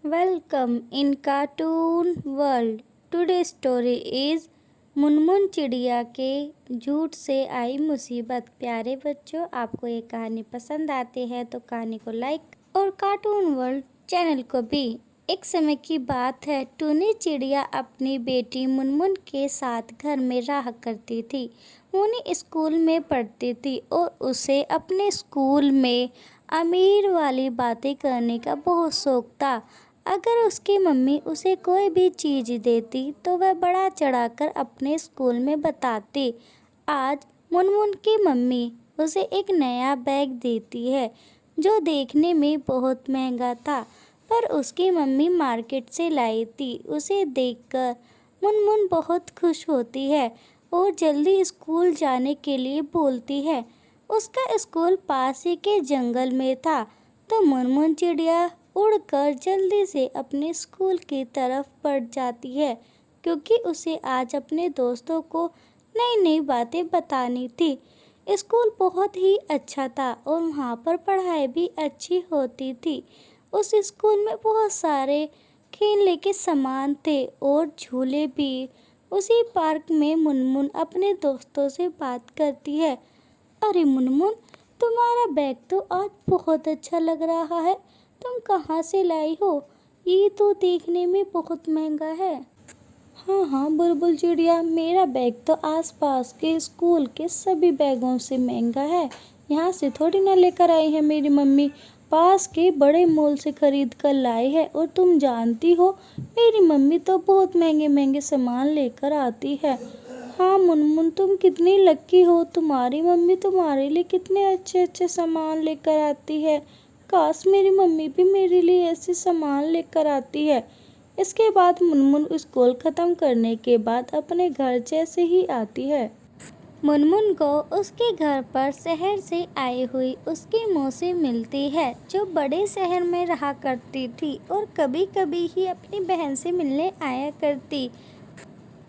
Welcome in Cartoon World. Today's story is Munmun चिड़िया के झूठ से आई मुसीबत। प्यारे बच्चों, आपको ये कहानी पसंद आती है तो कहानी को लाइक और कार्टून वर्ल्ड चैनल को भी। एक समय की बात है, टूनी चिड़िया अपनी बेटी मुनमुन के साथ घर में रहा करती थी। मुन्नी स्कूल में पढ़ती थी और उसे अपने स्कूल में अमीर वाली बातें करने का बहुत शौक था। अगर उसकी मम्मी उसे कोई भी चीज़ देती तो वह बड़ा चढ़ाकर अपने स्कूल में बताती। आज मुनमुन की मम्मी उसे एक नया बैग देती है जो देखने में बहुत महंगा था, पर उसकी मम्मी मार्केट से लाई थी। उसे देखकर मुनमुन बहुत खुश होती है और जल्दी स्कूल जाने के लिए बोलती है। उसका स्कूल पास ही के जंगल में था, तो मुनमुन चिड़िया उड़कर जल्दी से अपने स्कूल की तरफ बढ़ जाती है, क्योंकि उसे आज अपने दोस्तों को नई नई बातें बतानी थी। स्कूल बहुत ही अच्छा था और वहाँ पर पढ़ाई भी अच्छी होती थी। उस स्कूल में बहुत सारे खेलने के सामान थे और झूले भी। उसी पार्क में मुनमुन अपने दोस्तों से बात करती है। अरे मुनमुन, तुम्हारा बैग तो आज बहुत अच्छा लग रहा है। तुम कहाँ से लाई हो? ये तो देखने में बहुत महंगा है। हाँ हाँ बुलबुल चिड़िया, मेरा बैग तो आसपास के स्कूल के सभी बैगों से महंगा है। यहाँ से थोड़ी ना लेकर आई है मेरी मम्मी, पास के बड़े मॉल से खरीद कर लाई है। और तुम जानती हो, मेरी मम्मी तो बहुत महंगे महंगे सामान लेकर आती है। हाँ मुनमुन, तुम कितनी लक्की हो, तुम्हारी मम्मी तुम्हारे लिए कितने अच्छे अच्छे सामान लेकर आती है। काश मेरी मम्मी भी मेरे लिए ऐसे सामान लेकर आती है। इसके बाद मुनमुन स्कूल ख़त्म करने के बाद अपने घर जैसे ही आती है। मुनमुन को उसके घर पर शहर से आई हुई उसकी मौसी मिलती है, जो बड़े शहर में रहा करती थी और कभी कभी ही अपनी बहन से मिलने आया करती।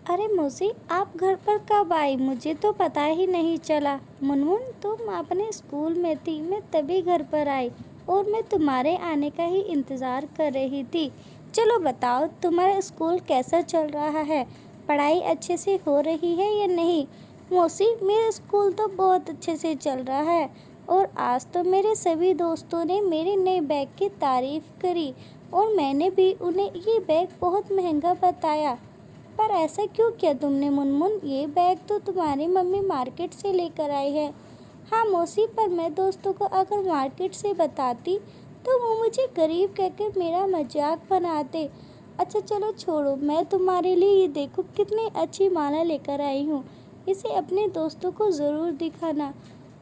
अरे मौसी, आप घर पर कब आई? मुझे तो पता ही नहीं चला। मुनमुन, तुम अपने स्कूल में थी, मैं तभी घर पर आई और मैं तुम्हारे आने का ही इंतज़ार कर रही थी। चलो बताओ, तुम्हारा स्कूल कैसा चल रहा है? पढ़ाई अच्छे से हो रही है या नहीं? मौसी, मेरा स्कूल तो बहुत अच्छे से चल रहा है और आज तो मेरे सभी दोस्तों ने मेरे नए बैग की तारीफ़ करी और मैंने भी उन्हें ये बैग बहुत महंगा बताया। पर ऐसा क्यों किया तुमने मुनमुन? ये बैग तो तुम्हारी मम्मी मार्केट से लेकर आई है। हाँ मौसी, पर मैं दोस्तों को अगर मार्केट से बताती तो वो मुझे गरीब कहकर मेरा मजाक बनाते। अच्छा चलो छोड़ो, मैं तुम्हारे लिए ये देखो कितनी अच्छी माला लेकर आई हूँ, इसे अपने दोस्तों को ज़रूर दिखाना।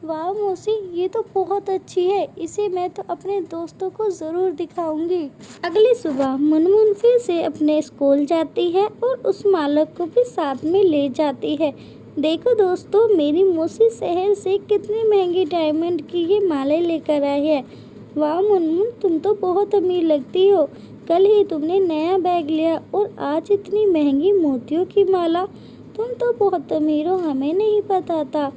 वाह मौसी, ये तो बहुत अच्छी है, इसे मैं तो अपने दोस्तों को ज़रूर दिखाऊंगी। अगली सुबह मुनमुन फिर से अपने स्कूल जाती है और उस माला को भी साथ में ले जाती है। देखो दोस्तों, मेरी मौसी शहर से कितनी महंगी डायमंड की ये माला लेकर आई है। वाह मुनमुन, तुम तो बहुत अमीर लगती हो। कल ही तुमने नया बैग लिया और आज इतनी महंगी मोतियों की माला। तुम तो बहुत अमीर हो, हमें नहीं पता था।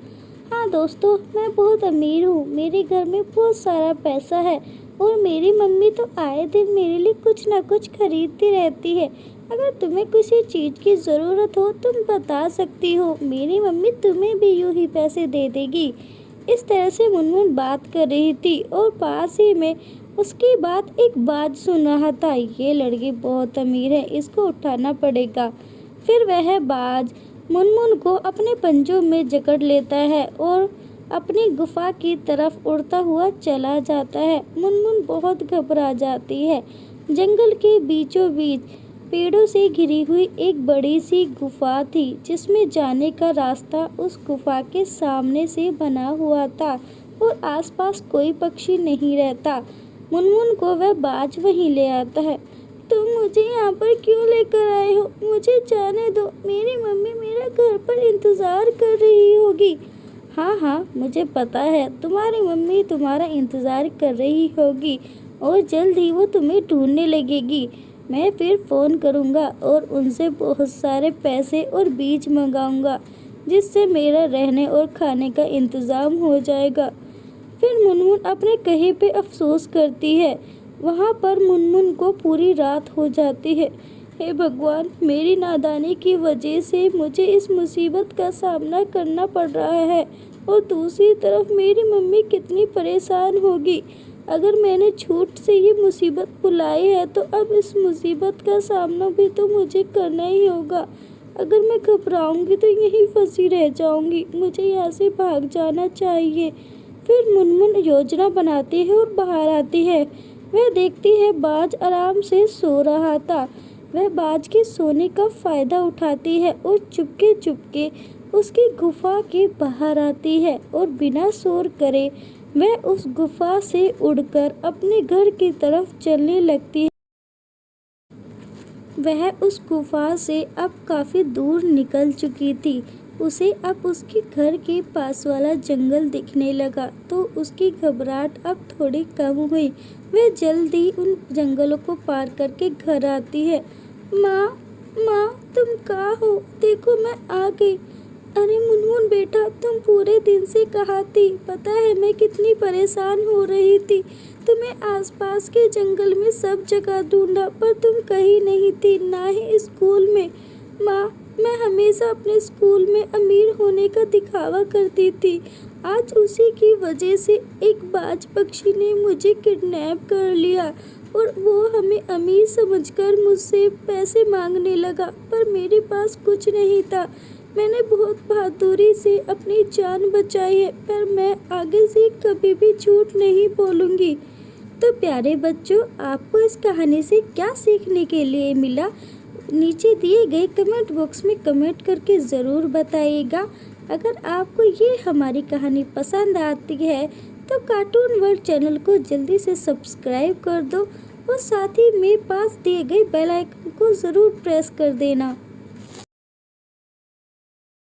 हाँ दोस्तों, मैं बहुत अमीर हूँ, मेरे घर में बहुत सारा पैसा है और मेरी मम्मी तो आए दिन मेरे लिए कुछ ना कुछ खरीदती रहती है। अगर तुम्हें किसी चीज़ की ज़रूरत हो तुम बता सकती हो, मेरी मम्मी तुम्हें भी यूँ ही पैसे दे देगी। इस तरह से मुनमुन बात कर रही थी और पास ही में उसकी बात एक बाज सुन रहा था। ये लड़की बहुत अमीर है, इसको उठाना पड़ेगा। फिर वह बाज मुनमुन को अपने पंजों में जकड़ लेता है और अपनी गुफा की तरफ उड़ता हुआ चला जाता है। मुनमुन बहुत घबरा जाती है। जंगल के बीचों बीच पेड़ों से घिरी हुई एक बड़ी सी गुफा थी, जिसमें जाने का रास्ता उस गुफा के सामने से बना हुआ था और आसपास कोई पक्षी नहीं रहता। मुनमुन को वह बाज वहीं ले आता है। तुम मुझे यहाँ पर क्यों लेकर आए हो? मुझे जाने दो, मेरी मम्मी मेरा घर पर इंतज़ार कर रही होगी। हाँ हाँ, मुझे पता है तुम्हारी मम्मी तुम्हारा इंतज़ार कर रही होगी और जल्द ही वो तुम्हें ढूंढने लगेगी। मैं फिर फ़ोन करूँगा और उनसे बहुत सारे पैसे और बीज मंगाऊँगा, जिससे मेरा रहने और खाने का इंतज़ाम हो जाएगा। फिर मुनमुन अपने कहे पे अफसोस करती है। वहाँ पर मुनमुन को पूरी रात हो जाती है। हे भगवान, मेरी नादानी की वजह से मुझे इस मुसीबत का सामना करना पड़ रहा है और दूसरी तरफ मेरी मम्मी कितनी परेशान होगी। अगर मैंने छूट से ये मुसीबत बुलाई है तो अब इस मुसीबत का सामना भी तो मुझे करना ही होगा। अगर मैं घबराऊंगी तो यहीं फंसी रह जाऊंगी। मुझे यहाँ से भाग जाना चाहिए। फिर मुनमुन योजना बनाती है और बाहर आती है। वह देखती है बाज आराम से सो रहा था। वह बाज के सोने का फायदा उठाती है और चुपके चुपके उसकी गुफा के बाहर आती है और बिना शोर करे वह उस गुफा से उड़कर अपने घर की तरफ चलने लगती है। वह उस गुफा से अब काफ़ी दूर निकल चुकी थी। उसे अब उसके घर के पास वाला जंगल दिखने लगा तो उसकी घबराहट अब थोड़ी कम हुई। वह जल्दी उन जंगलों को पार करके घर आती है। माँ, माँ, तुम कहाँ हो? देखो, मैं आ गई। अरे मुनमुन बेटा, तुम पूरे दिन से कहाँ थी? पता है मैं कितनी परेशान हो रही थी। तुम्हें आसपास के जंगल में सब जगह ढूंढा पर तुम कहीं नहीं थी, ना ही स्कूल में। माँ, मैं हमेशा अपने स्कूल में अमीर होने का दिखावा करती थी। आज उसी की वजह से एक बाज पक्षी ने मुझे किडनैप कर लिया और वो हमें अमीर समझकर मुझसे पैसे मांगने लगा, पर मेरे पास कुछ नहीं था। मैंने बहुत बहादुरी से अपनी जान बचाई है, पर मैं आगे से कभी भी झूठ नहीं बोलूँगी। तो प्यारे बच्चों, आपको इस कहानी से क्या सीखने के लिए मिला? नीचे दिए गए कमेंट बॉक्स में कमेंट करके ज़रूर बताइएगा। अगर आपको ये हमारी कहानी पसंद आती है तो कार्टून वर्ल्ड चैनल को जल्दी से सब्सक्राइब कर दो और साथ ही में पास दिए गए बेल आइकन को ज़रूर प्रेस कर देना।